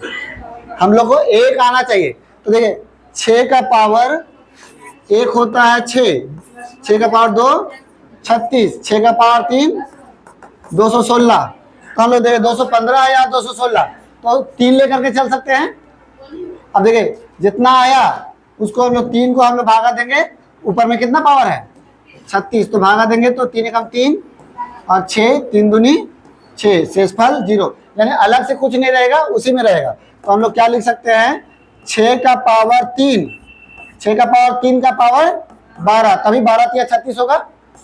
हम लोग को 1 आना चाहिए। तो देखिए 6 का पावर 1 होता है 6 का पावर 2 36, 6 का पावर 3 216। तो हम लोग देखिए 215 या 216, तो 3 लेकर के चल सकते हैं। अब देखिए जितना आया उसको हम लोग 3 को हम लोग भागा देंगे, ऊपर में कितना पावर है 36, तो भागा देंगे तो 3 एकम 3 और 6 3 दूनी 6, शेषफल 0, यानी अलग से कुछ नहीं रहेगा, उसी में रहेगा। तो हम लोग क्या लिख सकते हैं 6 का पावर 3, 6 का पावर 3 का पावर 12, तभी 12 या 36 होगा,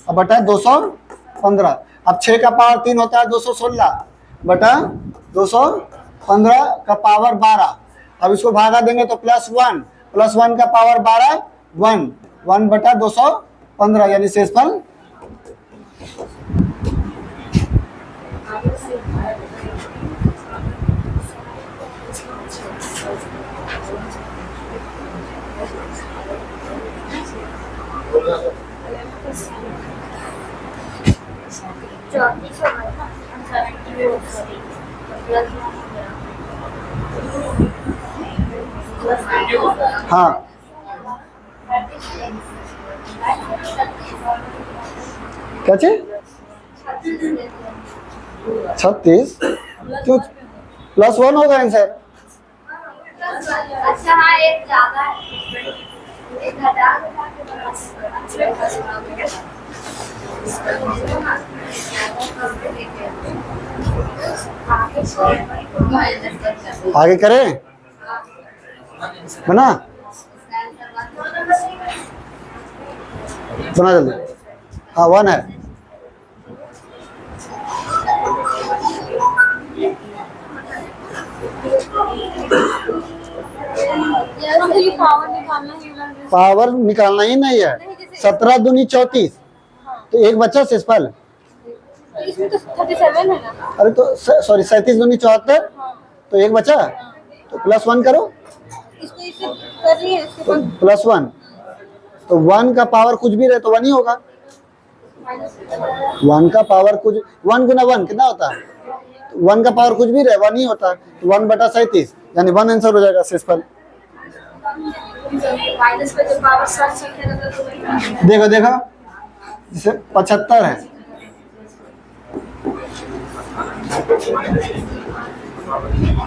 और बटा 215। अब 6 का पावर 3 होता है 216 बटा 215 का पावर 12। अब इसको भागा देंगे तो +1 का पावर 12 1 बटा 215, यानी शेषफल हाँ क्या चीज 36 क्यों +1 होगा आंसर। अच्छा हाँ, एक ज्यादा है, एक घटा आगे करें बना बना जल्दी। हाँ 1 है। पावर निकालना ही नहीं है। 17 दूनी 34, तो एक बच्चा शेषफल। इसमें तो 37 है ना। अरे तो सॉरी 37 दूनी 74, तो एक बच्चा, तो +1 करो, इसको इसे कर रही है इसके तो +1, तो 1 का पावर कुछ भी रहे तो 1 ही होगा। 1 का पावर कुछ 1 गुना 1 कितना होता है, 1 का पावर कुछ भी रहे 1 ही होता है, तो 1 बटा 37, यानी 1 आंसर हो जाएगा शेषफल। माइनस का जब पावर 7 संख्या रहता तो वही देखो देखो जैसे 75 है,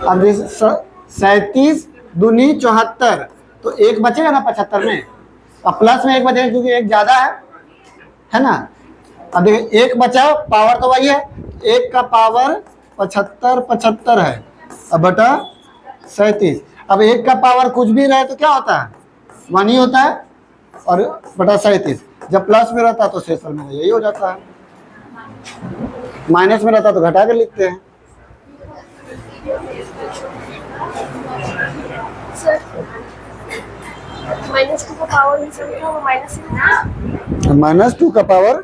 अब 37 दूनी 74, तो एक बचेगा ना 75 में, अब प्लस में एक बचेगा क्योंकि एक ज्यादा है ना। अब देखिए एक बचा, पावर तो वही है, 1 का पावर 75 है, अब बटा 37। अब 1 का पावर कुछ भी रहे तो क्या होता है 1 ही होता है, और बटा 37। जब प्लस में रहता तो शेषफल में यही हो जाता है, माइनस में रहता तो घटा कर लिखते हैं। -2 का पावर भी संख्या वो -2 का पावर,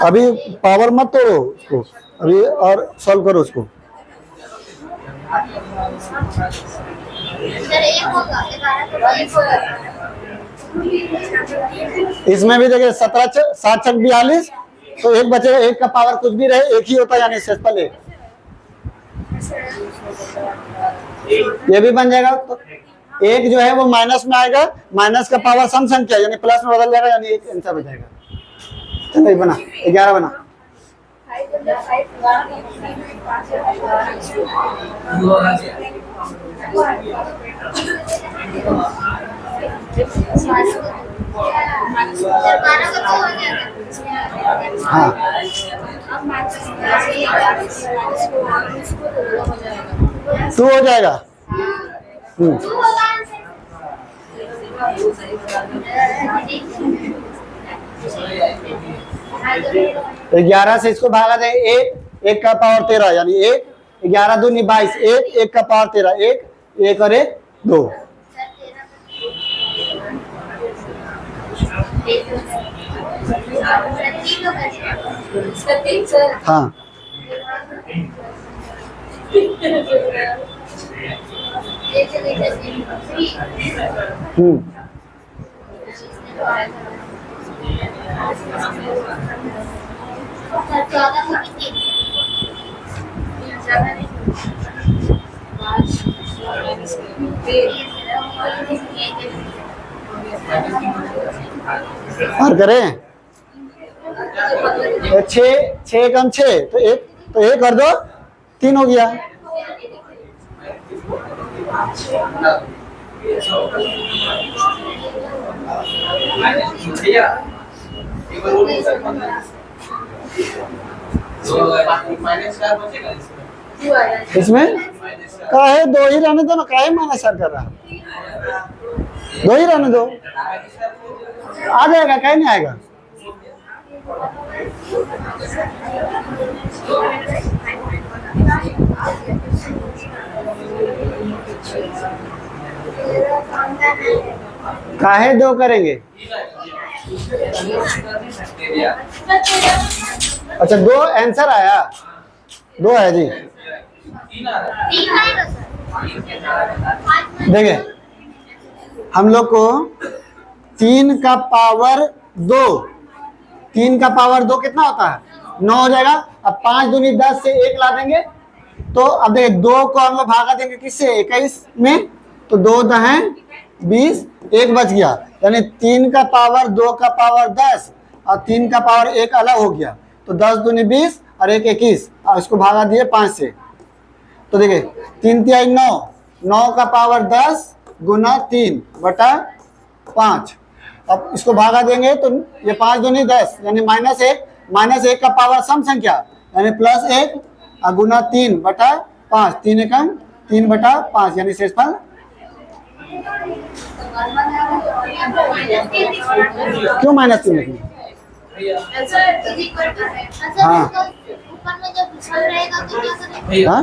अभी पावर मत तोड़ो उसको, अभी और सॉल्व करो उसको। इसमें भी देखिए 17 7 छक 42, तो एक बचेगा, 1 का पावर कुछ भी रहे 1 ही होता है, यानी शेषफल 1। ये भी बन जाएगा, तो 1 जो है वो माइनस में आएगा, माइनस का पावर सम संख्या यानी प्लस में बदल जाएगा, यानी 1 आंसर हो जाएगा। चलो बना 11 बना। हाँ 2 हो जाएगा। 11 से इसको भागा दे 1 का पावर 13 यानी 1, 11 दूनी 22, एक, एक का पावर 13, एक, एक और एक 2। इसका 3 सर। हाँ और करें 6 कम 6 तो एक और 2 3 हो गया। इसमें काहे 2 ही रहने दो ना, काहे माइनस चार कर रहा, 2 ही रहने दो, आ जाएगा, काहे नहीं आएगा। काहे 2 करेंगे। अच्छा 2 आंसर आया, 2 है जी। देखिए हम लोग को 3 का पावर 2, 3 का पावर 2 कितना होता है 9 हो जाएगा। अब 5 दूनी 10 से 1 ला देंगे तो अब देखिए 2 को हम लोग भागा देंगे किससे 21 में, तो 2 दहें 20, 1 बच गया, यानी 3 का पावर 2 का पावर 10 और 3 का पावर 1 अलग हो गया, तो 10 दूनी 20 और 1 21, और इसको भागा दिए 5 से, तो देखिए 3 तिहाई 9, 9 का पावर 10 गुना 3 बटा 5। अब इसको भागा देंगे तो ये 5 दूनी 10 यानी -1, -1 का पावर सम संख्या यानी +1 और गुना 3 बटा 5, 3 एकम 3 बटा 5 यानी शेषफल। क्यों -3 लिखना। हाँ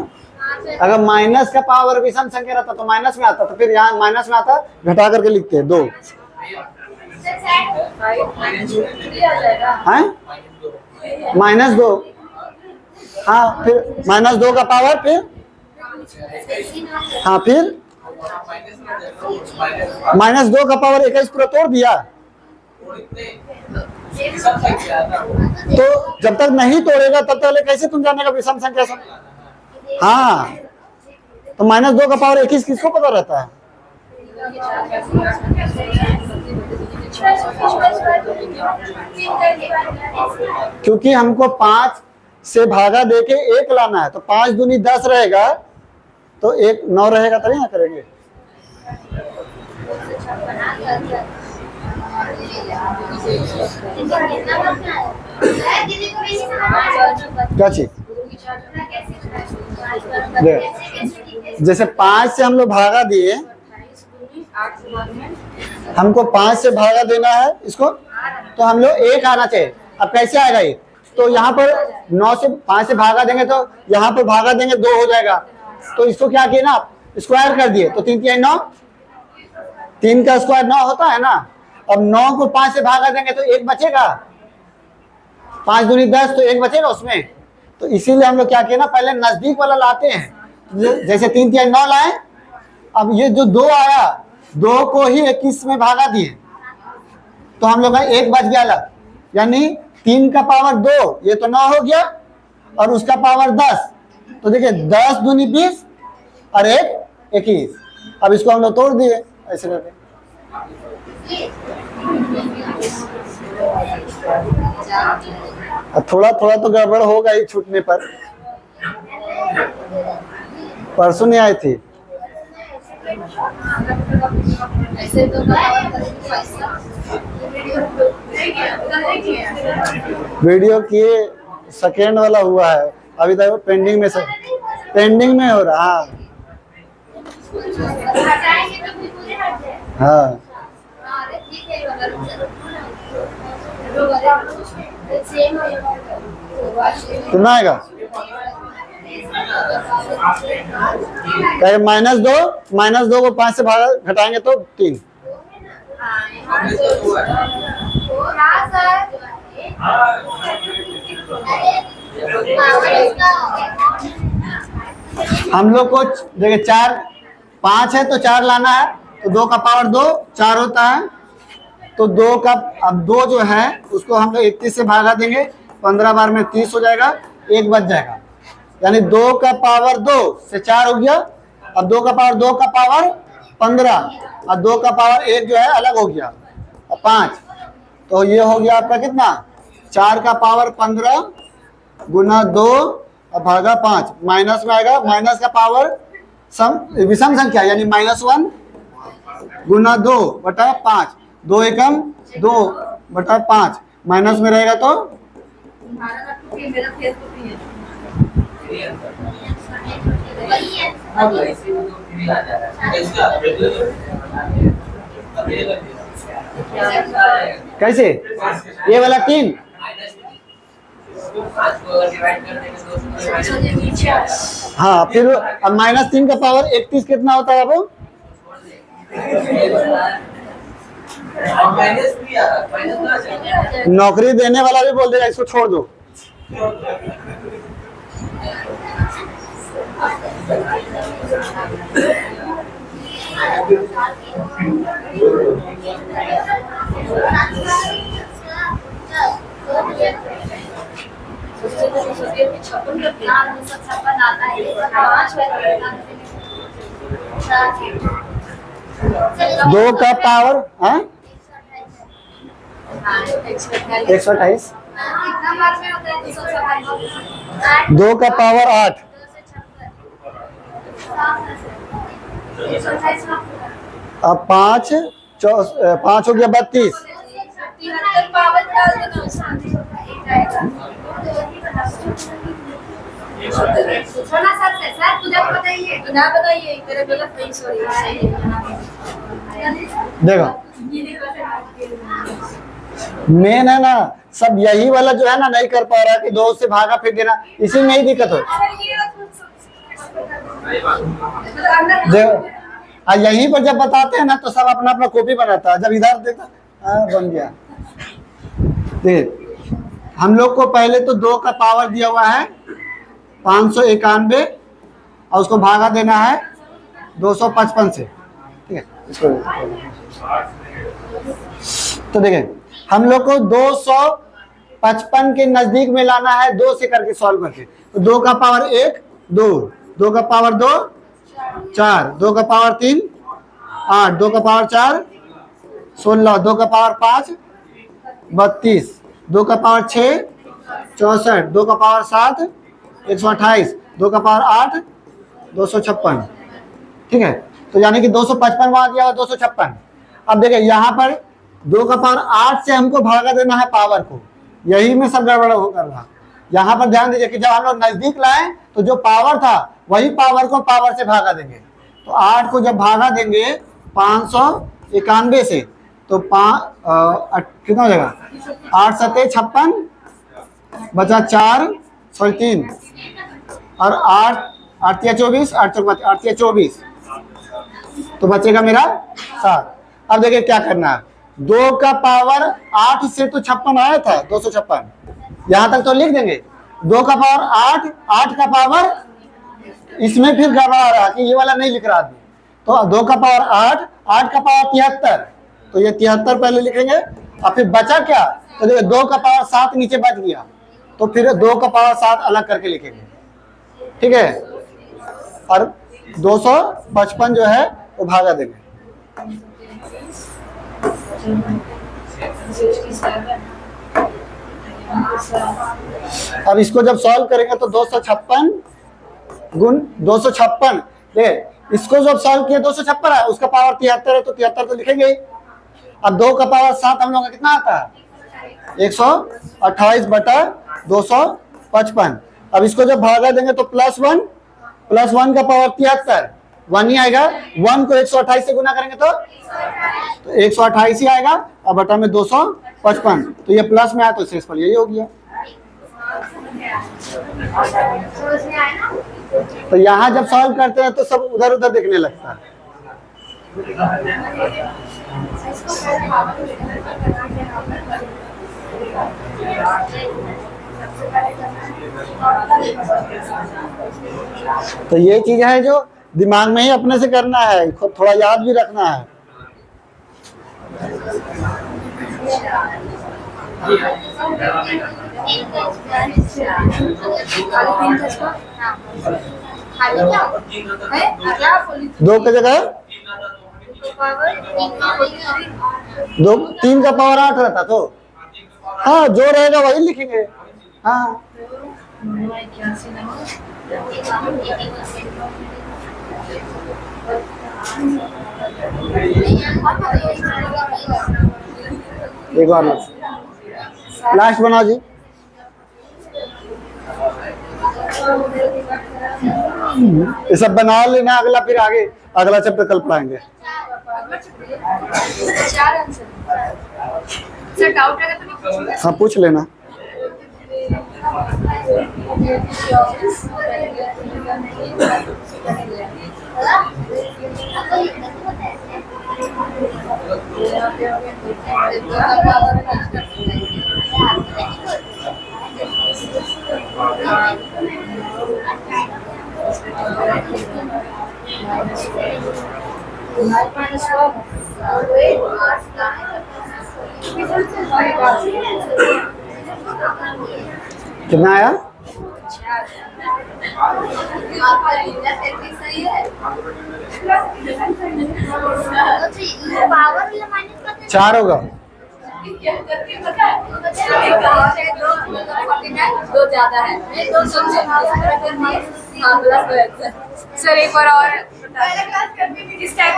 अगर माइनस का पावर विषम संख्या रहता तो माइनस में आता, तो फिर यहाँ माइनस में आता, घटा करके लिखते हैं 2। हाँ -2, हाँ फिर -2 का पावर, फिर हाँ फिर -2 का पावर 21 पूरा तोड़ दिया, तो जब तक नहीं तोड़ेगा तब तक कैसे तुम जानेगा विषम संख्या सब। हाँ तो -2 का पावर 21 किसको पता रहता है। क्योंकि हमको 5 से भागा देके 1 लाना है, तो 5 दूनी 10 रहेगा, तो 1 9 रहेगा तभी ना करेंगे। क्या चीज जैसे 5 से हम लोग भागा दिए, हमको 5 से भागा देना है इसको, तो हम लोग 1 आना चाहिए। अब कैसे आएगा ये, तो यहाँ पर 9 से 5 से भागा देंगे तो यहाँ पर भागा देंगे 2 हो जाएगा, तो इसको क्या किया ना आप स्क्वायर कर दिए, तो 3 तिहाई 9, 3 का स्क्वायर 9 होता है ना। अब 9 को 5 से भागा देंगे तो 1 बचेगा, 5 दूनी 10 तो 1 बचेगा उसमें, तो इसीलिए हम लोग क्या किया ना पहले नजदीक वाला लाते हैं, जैसे 3 तिहाई 9 लाए, अब ये जो 2 आया 2 को ही 21 में भागा दिए, तो हम लोग का 1 बच गया अलग, यानी 3 का पावर 2 ये तो 9 हो गया और उसका पावर 10, तो देखिए 10 दूनी 20 और 1 21। अब इसको हम लोग तोड़ दिए ऐसे करके। थोड़ा थोड़ा तो गड़बड़ होगा ही छूटने पर, परसों नहीं आई थी। वीडियो किए सेकेंड वाला हुआ है अभी तक पेंडिंग में, पेंडिंग में हो रहा। हाँ कितना आएगा कहे -2 को 5 से भागा घटाएंगे तो 3। हम लोग को देखिए 5 है तो 4 लाना है, तो 2 का पावर 2 4 होता है। तो 2 का अब 2 जो है उसको हम लोग 31 से भागा देंगे, 15 बार में 30 हो जाएगा, 1 बच जाएगा। यानी 2 का पावर 2 से 4 हो गया। अब 2 का पावर 2 का पावर 15 और 2 का पावर 1 जो है अलग हो गया, और 5। तो ये हो गया आपका कितना, 4 का पावर 15 गुना 2 और भागा 5। माइनस में आएगा, माइनस का पावर विषम संख्या यानी -1 गुना 2 बटा 5। 2 एकम 2 बटा 5, माइनस में रहेगा तो कैसे, ये वाला 3 हाँ। फिर अब -3 का पावर 31 कितना होता है अब, नौकरी देने वाला भी बोल देगा इसको छोड़ दो। दो का पावर 128, 2 का पावर 8, अब 5 हो गया 32। देखो मेन है ना, सब यही वाला जो है ना नहीं कर पा रहा है कि 2 से भागा फिर देना, इसी में ही दिक्कत हो। यहीं पर जब बताते हैं ना तो सब अपना अपना कॉपी बनाता है, जब इधर देखा बन गया। देख हम लोग को पहले तो 2 का पावर दिया हुआ है 591 और उसको भागा देना है 255 से, ठीक है। इसको तो देखें हम लोग को 255 के नजदीक में लाना है 2 से करके सॉल्व करके। तो 2 का पावर 1 2, 2 का पावर 2 4, 2 का पावर 3 8, 2 का पावर 4 16, 2 का पावर 5 32, 2 का पावर 6 64, 2 का पावर 7 128, 2 का पावर 8 256, ठीक है। तो यानी कि 255 वहां दिया 256। अब देखिए यहाँ पर 2 का पावर 8 से हमको भागा देना है पावर को, यही में सब गड़बड़ हो कर रहा। यहाँ पर ध्यान दीजिए कि जब हम लोग नजदीक लाए तो जो पावर था वही पावर को पावर से भागा देंगे। तो 8 को जब भागा देंगे 591 से तो कितना हो जाएगा, 8 7 56 बचा 4 3 और 8 8 24 8 24, तो बचेगा मेरा 7। अब देखिए क्या करना है, 2 का पावर 8 से तो 56 आया था 256, यहाँ तक तो लिख देंगे। 2 का पावर 8, 8 का पावर इसमें फिर गड़बड़ा आ रहा कि ये वाला नहीं लिख रहा आदमी। तो 2 का पावर 8, 8 का पावर 73, तो ये 73 पहले लिखेंगे। और फिर बचा क्या, तो देखिए 2 का पावर 7 नीचे बच गया, तो फिर 2 का पावर 7 अलग करके लिखेंगे, ठीक है। और 255 जो है वो भागा देंगे। अब इसको जब सॉल्व करेंगे तो 256 गुण 256, इसको जब सॉल्व किया 256 है, उसका पावर 73 है तो 73 तो लिखेंगे ही। अब 2 का पावर 7 हम लोग का कितना आता है 128 बटा 255। अब इसको जब भागा देंगे तो +1 का पावर 73, 1 ही आएगा। 1 को 128 से गुना करेंगे तो 128 ही आएगा और बटा में 255, तो ये प्लस में आया तो शेष पर यही हो गया। समझ में आया ना? तो यहाँ जब सॉल्व करते हैं तो सब उधर उधर दिखने लगता है। तो ये चीज है जो दिमाग में ही अपने से करना है, खुद थोड़ा याद भी रखना है। दो की जगह दो, 3 का पावर 8 रहता तो हाँ जो रहेगा वही लिखेंगे। हाँ एक बार लास्ट बनाओ जी। ये सब बना लेना, अगला फिर आगे अगला चैप्टर कल पढ़ाएंगे। सर डाउट रहेगा तो मैं पूछूंगा। हाँ पूछ लेना। कितना आया? चार होगा। दो ज्यादा है। सर एक बार और इस टाइम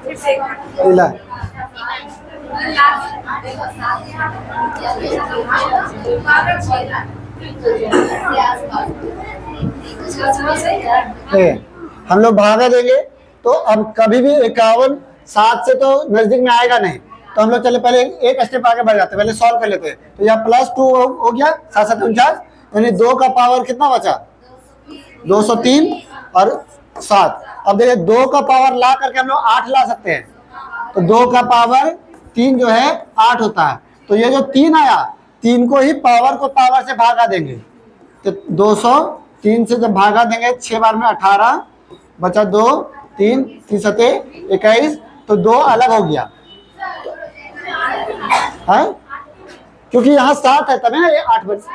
फिर से एक बार। इला हम लोग भागा देंगे तो अब कभी भी 51 7 से तो नजदीक में आएगा नहीं। तो हम लोग चले पहले एक स्टेप आगे बढ़ जाते हैं, पहले सॉल्व कर लेते हैं। तो यहाँ +2 हो गया, 7 7 49, यानी 2 का पावर कितना बचा? 203 और 7। अब देखिए 2 का पावर ला करके हम लोग 8 ला सकते हैं। तो 2 का पावर 3 जो है 8 होता है। तो ये जो 3 आया, 3 को ही पावर को पावर से भागा देंगे। तो 203 से जब भागा देंगे 6 बार में 18 बचा 2 3 3 7 21, तो 2 अलग हो गया है, क्योंकि यहाँ 7 है तभी ना ये 8 बचे।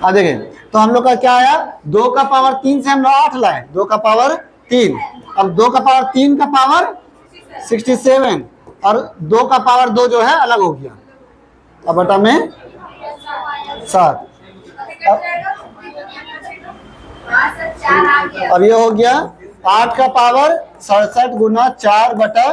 हाँ देखिए तो हम लोग का क्या आया? 2 का पावर 3 से हम लोग 8 लाए, 2 का पावर 3। अब 2 का पावर 3 का पावर 67 और 2 का पावर 2 जो है अलग हो गया। अब बटा में 7। अब ये हो गया 8 का पावर 67 गुना 4 बटा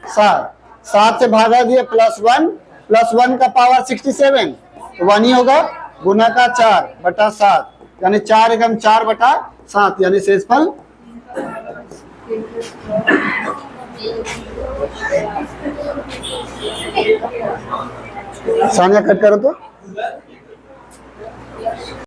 7। 7 से भागा दिए +1, +1 का पावर 67 तो 1 ही होगा, गुना का 4 बटा 7, यानी 4 एकम 4 बटा 7, यानी शेषफल सानिया कट करो तो